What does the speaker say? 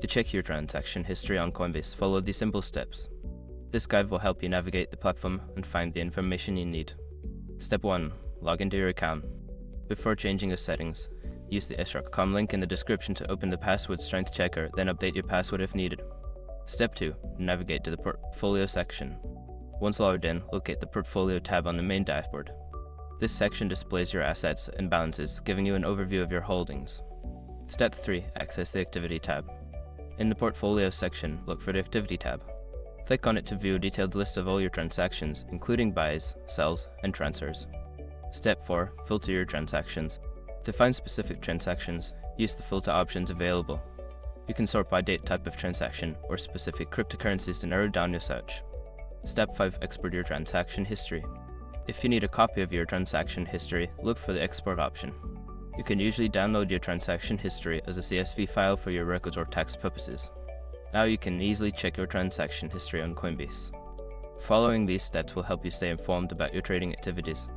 To check your transaction history on Coinbase, follow these simple steps. This guide will help you navigate the platform and find the information you need. Step 1. Log into your account. Before changing the settings, use the srock.com link in the description to open the password strength checker, then update your password if needed. Step 2. Navigate to the portfolio section. Once logged in, locate the portfolio tab on the main dashboard. This section displays your assets and balances, giving you an overview of your holdings. Step 3. Access the activity tab. In the portfolio section, look for the activity tab. Click on it to view a detailed list of all your transactions, including buys, sells, and transfers. Step 4. Filter your transactions. To find specific transactions, use the filter options available. You can sort by date, type of transaction, or specific cryptocurrencies to narrow down your search. Step 5. Export your transaction history. If you need a copy of your transaction history, look for the export option. You can usually download your transaction history as a CSV file for your records or tax purposes. Now you can easily check your transaction history on Coinbase. Following these steps will help you stay informed about your trading activities.